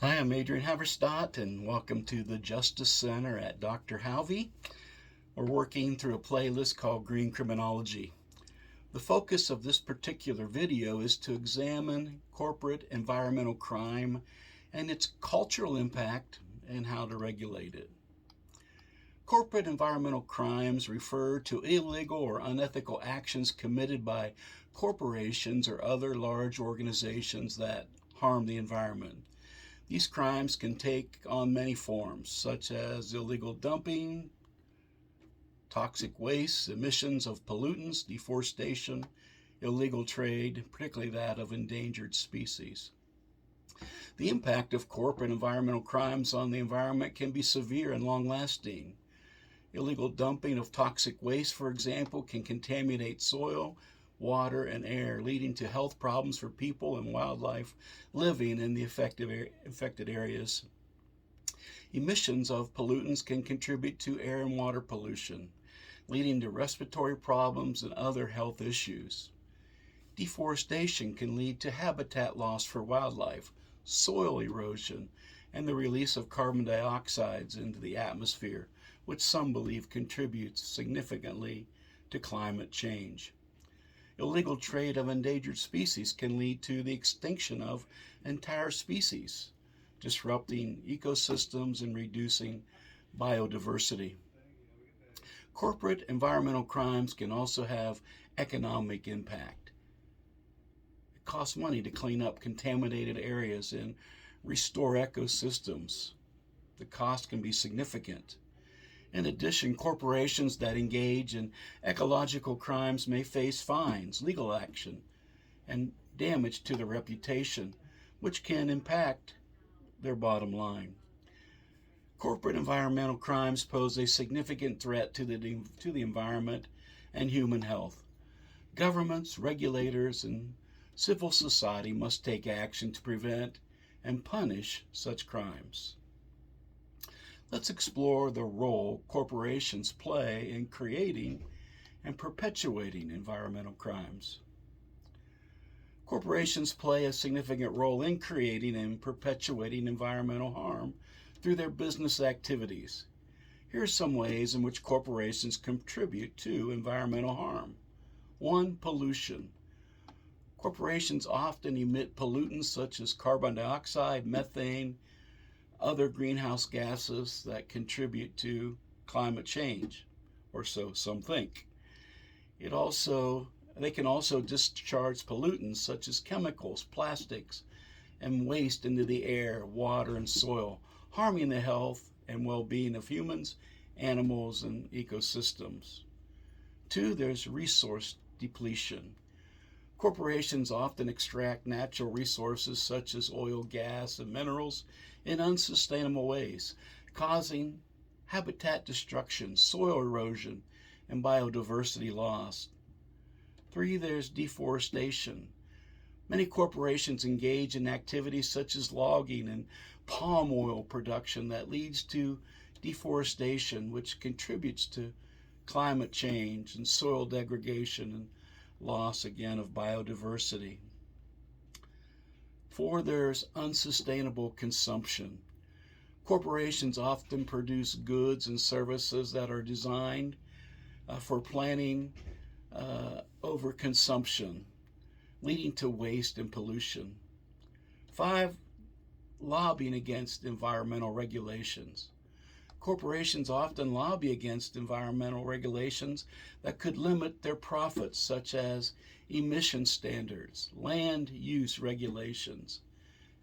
Hi, I'm Adrian Haverstadt, and welcome to the Justice Center at Dr. Halvey. We're working through a playlist called Green Criminology. The focus of this particular video is to examine corporate environmental crime and its cultural impact and how to regulate it. Corporate environmental crimes refer to illegal or unethical actions committed by corporations or other large organizations that harm the environment. These crimes can take on many forms, such as illegal dumping, toxic waste, emissions of pollutants, deforestation, illegal trade, particularly that of endangered species. The impact of corporate environmental crimes on the environment can be severe and long-lasting. Illegal dumping of toxic waste, for example, can contaminate soil, water, and air, leading to health problems for people and wildlife living in the affected areas. Emissions of pollutants can contribute to air and water pollution, leading to respiratory problems and other health issues. Deforestation can lead to habitat loss for wildlife, soil erosion, and the release of carbon dioxide into the atmosphere, which some believe contributes significantly to climate change. Illegal trade of endangered species can lead to the extinction of entire species, disrupting ecosystems and reducing biodiversity. Corporate environmental crimes can also have economic impact. It costs money to clean up contaminated areas and restore ecosystems. The cost can be significant. In addition, corporations that engage in ecological crimes may face fines, legal action, and damage to their reputation, which can impact their bottom line. Corporate environmental crimes pose a significant threat to the environment and human health. Governments, regulators, and civil society must take action to prevent and punish such crimes. Let's explore the role corporations play in creating and perpetuating environmental crimes. Corporations play a significant role in creating and perpetuating environmental harm through their business activities. Here are some ways in which corporations contribute to environmental harm. 1. Pollution. Corporations often emit pollutants such as carbon dioxide, methane, other greenhouse gases that contribute to climate change, or so some think. They can also discharge pollutants such as chemicals, plastics, and waste into the air, water, and soil, harming the health and well-being of humans, animals, and ecosystems. 2, there's resource depletion. Corporations often extract natural resources such as oil, gas, and minerals in unsustainable ways, causing habitat destruction, soil erosion, and biodiversity loss. 3, there's deforestation. Many corporations engage in activities such as logging and palm oil production that leads to deforestation, which contributes to climate change and soil degradation and loss again of biodiversity. 4, there's unsustainable consumption. Corporations often produce goods and services that are designed for planning overconsumption, leading to waste and pollution. 5, lobbying against environmental regulations. Corporations often lobby against environmental regulations that could limit their profits, such as emission standards, land use regulations,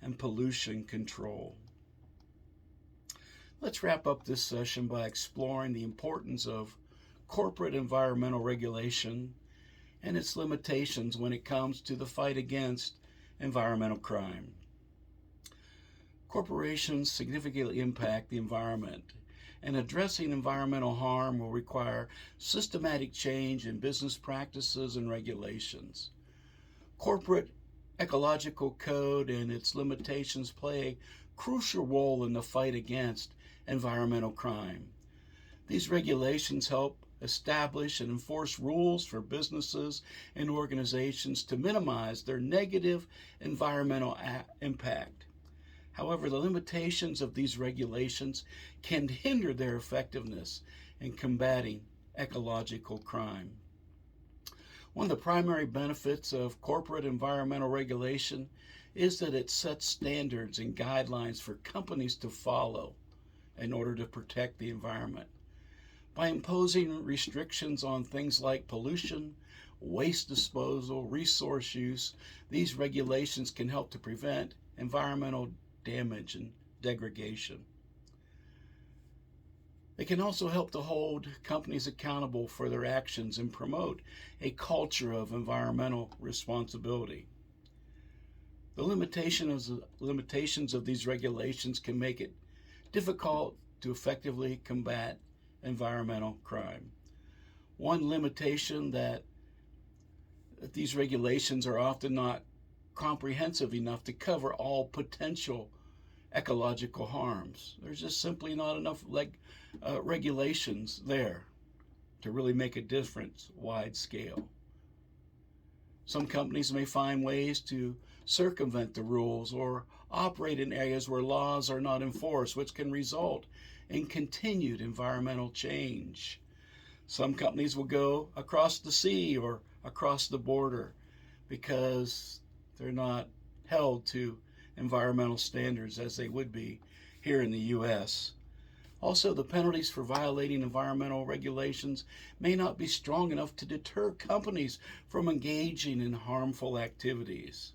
and pollution control. Let's wrap up this session by exploring the importance of corporate environmental regulation and its limitations when it comes to the fight against environmental crime. Corporations significantly impact the environment, and addressing environmental harm will require systematic change in business practices and regulations. Corporate ecological code and its limitations play a crucial role in the fight against environmental crime. These regulations help establish and enforce rules for businesses and organizations to minimize their negative environmental impact. However, the limitations of these regulations can hinder their effectiveness in combating ecological crime. One of the primary benefits of corporate environmental regulation is that it sets standards and guidelines for companies to follow in order to protect the environment. By imposing restrictions on things like pollution, waste disposal, resource use, these regulations can help to prevent environmental damage and degradation. They can also help to hold companies accountable for their actions and promote a culture of environmental responsibility. The limitations of these regulations can make it difficult to effectively combat environmental crime. One limitation that these regulations are often not comprehensive enough to cover all potential ecological harms. There's just simply not enough regulations there to really make a difference wide scale. Some companies may find ways to circumvent the rules or operate in areas where laws are not enforced, which can result in continued environmental change. Some companies will go across the sea or across the border because they're not held to environmental standards as they would be here in the U.S. Also, the penalties for violating environmental regulations may not be strong enough to deter companies from engaging in harmful activities.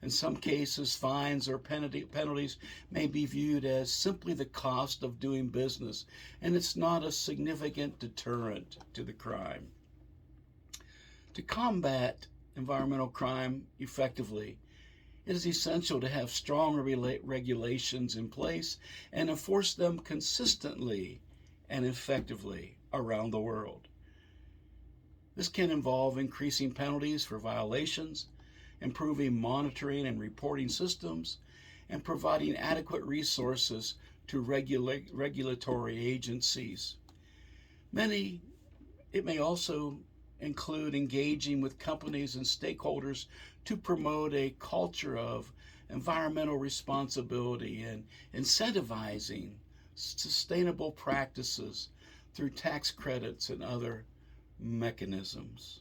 In some cases, fines or penalties may be viewed as simply the cost of doing business, and it's not a significant deterrent to the crime. To combat environmental crime effectively, it is essential to have strong regulations in place and enforce them consistently and effectively around the world. This can involve increasing penalties for violations, improving monitoring and reporting systems, and providing adequate resources to regulatory agencies. It may also include engaging with companies and stakeholders to promote a culture of environmental responsibility and incentivizing sustainable practices through tax credits and other mechanisms.